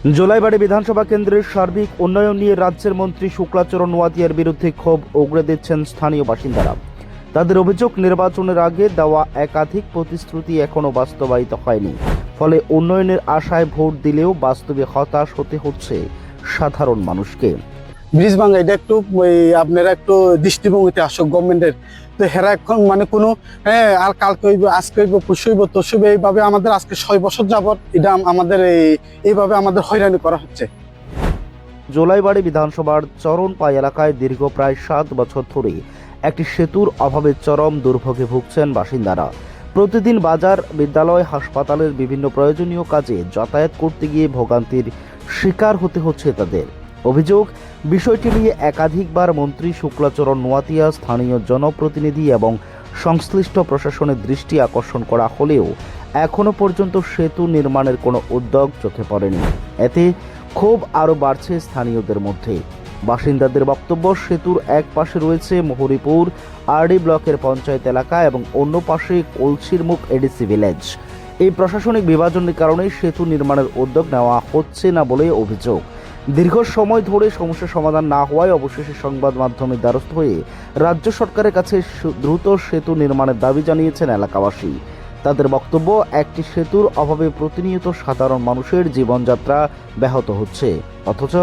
জোলাইবাড়ী বিধানসভা কেন্দ্রের সার্বিক উন্নয়ন নিয়ে রাজ্যের মন্ত্রী শুক্লাচরণ নোয়াতিয়ার বিরুদ্ধে ক্ষোভ উগরে দিচ্ছেন স্থানীয় বাসিন্দারা। তাদের অভিযোগ, নির্বাচনের আগে দেওয়া একাধিক প্রতিশ্রুতি এখনো বাস্তবায়িত হয়নি, ফলে উন্নয়নের আশায় ভোট দিলেও বাস্তবে হতাশ হতে হচ্ছে সাধারণ মানুষকে। ব্রিজ ভাঙা এটা একটু আপনারা একটু দৃষ্টিভঙ্গিতে আসুক গভর্নমেন্টের। তো হেরা এখন মানে কোনো আর কালকে হইব, আজকে হইব, পরশু হইব, তরশু হইব, এইভাবে আমাদের আজকে 6 বছর যাবত এটা আমাদের এইভাবে আমাদের হয়রানি করা হচ্ছে। জোলাইবাড়ী বিধানসভার চরণপাই এলাকায় দীর্ঘ প্রায় 7 বছর ধরে একটি সেতুর অভাবে চরম দুর্ভোগে ভুগছেন বাসিন্দারা। প্রতিদিন বাজার, বিদ্যালয়, হাসপাতালের বিভিন্ন প্রয়োজনীয় কাজে যাতায়াত করতে গিয়ে ভোগান্তির শিকার হতে হচ্ছে তাদের। অভিযোগ, বিষয়টি নিয়ে একাধিকবার মন্ত্রী শুক্লাচরণ নোয়াতিয়া, স্থানীয় জনপ্রতিনিধি এবং সংশ্লিষ্ট প্রশাসনের দৃষ্টি আকর্ষণ করা হলেও এখনও পর্যন্ত সেতু নির্মাণের কোনো উদ্যোগ চোখে পড়েনি। এতে ক্ষোভ আরও বাড়ছে স্থানীয়দের মধ্যে। বাসিন্দাদের বক্তব্য, সেতুর এক পাশে রয়েছে মোহরিপুর আরডি ব্লকের পঞ্চায়েত এলাকা এবং অন্য পাশে কলসিরমুখ এডিসি ভিলেজ। এই প্রশাসনিক বিভাজনের কারণে সেতু নির্মাণের উদ্যোগ নেওয়া হচ্ছে না বলে অভিযোগ। দীর্ঘ সময় ধরে সমস্যা সমাধান না হওয়ায় অবশেষে সংবাদ মাধ্যমের দ্বারস্থ হয়ে রাজ্য সরকারের কাছে দ্রুত সেতু নির্মাণের দাবি জানিয়েছেন এলাকাবাসী। তাদের বক্তব্য, একটি সেতুর অভাবে প্রতিনিয়ত সাধারণ মানুষের জীবনযাত্রা ব্যাহত হচ্ছে, অথচ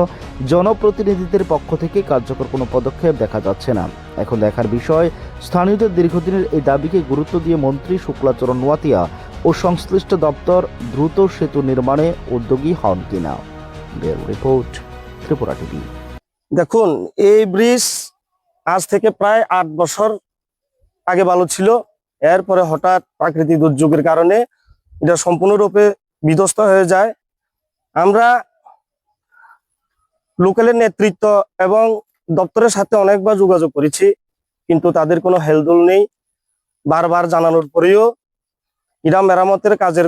জনপ্রতিনিধিদের পক্ষ থেকে কার্যকর কোনো পদক্ষেপ দেখা যাচ্ছে না। এখন দেখার বিষয়, স্থানীয়দের দীর্ঘদিনের এই দাবিকে গুরুত্ব দিয়ে মন্ত্রী শুক্লাচরণ নোয়াতিয়া ও সংশ্লিষ্ট দপ্তর দ্রুত সেতু নির্মাণে উদ্যোগী হন কিনা। Report, Tripura TV. দেখুন, এই ব্রিজ আজ থেকে প্রায় 8 বছর আগে ভালো ছিল। এরপরে হঠাৎ প্রাকৃতিক দুর্যোগের কারণে এটা সম্পূর্ণরূপে বিধ্বস্ত হয়ে যায়। আমরা লোকালের নেতৃত্ব এবং দপ্তরের সাথে অনেকবার যোগাযোগ করেছি, কিন্তু তাদের কোনো হেলদোল নেই। বারবার জানানোর পরেও এটা মেরামতের কাজের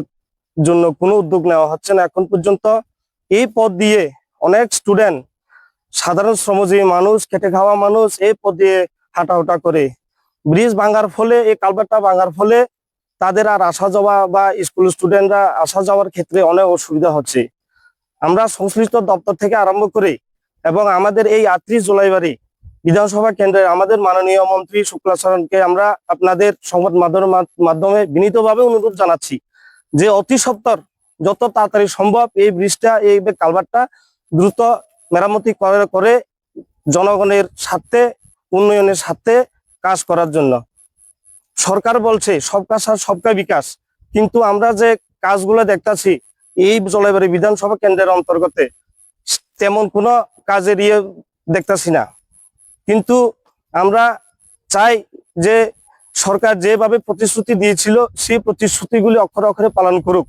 জন্য কোনো উদ্যোগ নেওয়া হচ্ছে না এখন পর্যন্ত। এই পথ দিয়ে অনেক স্টুডেন্ট, সাধারণ শ্রমজীবী মানুষ, খেটে খাওয়া মানুষ এই পথ দিয়ে হাঁটাহুটা করে। ব্রিজ ভাঙার ফলে, এই কালভার্টটা ভাঙার ফলে তাদের আর আসা যাওয়া বা স্কুল স্টুডেন্টরা আসা যাওয়ার ক্ষেত্রে অনেক অসুবিধা হচ্ছে। আমরা সংশ্লিষ্ট দপ্তর থেকে আরম্ভ করে এবং আমাদের এই 38 জোলাইবাড়ী বিধানসভা কেন্দ্রের আমাদের মাননীয় মন্ত্রী শুক্লাচরণকে আমরা আপনাদের সংবাদ মাধ্যমে বিনীতভাবে অনুরোধ জানাচ্ছি যে অতি সত্বর, যত তাড়াতাড়ি সম্ভব এই ব্রিজটা, এই কালভার্টটা দ্রুত মেরামতি করে জনগণের স্বার্থে, উন্নয়নের স্বার্থে কাজ করার জন্য। সরকার বলছে সবকা সাথ সবকা বিকাশ, কিন্তু আমরা যে কাজগুলো দেখতেছি এই জলবায়ু বিধানসভা কেন্দ্রের অন্তর্গতে তেমন কোনো কাজের দেখতেছি না। কিন্তু আমরা চাই যে সরকার যেভাবে প্রতিশ্রুতি দিয়েছিল সেই প্রতিশ্রুতিগুলি অক্ষরে অক্ষরে পালন করুক।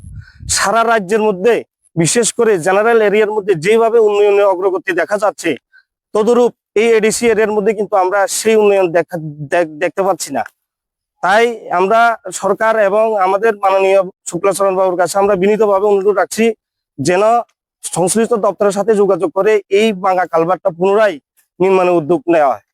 সারা রাজ্যের মধ্যে, বিশেষ করে জেনারেল এরিয়ার মধ্যে যেভাবে উন্নয়নের অগ্রগতি দেখা যাচ্ছে, তদরূপ এই এডিসি এরিয়ার মধ্যে কিন্তু আমরা সেই উন্নয়ন দেখতে পাচ্ছি না। তাই আমরা সরকার এবং আমাদের মাননীয় শুক্লাচরণ বাবুর কাছে আমরা বিনীতভাবে অনুরোধ রাখছি যেন সংশ্লিষ্ট দপ্তরের সাথে যোগাযোগ করে এই ভাঙা কালভার্টটা পুনরায় নির্মাণের উদ্যোগ নেওয়া হয়।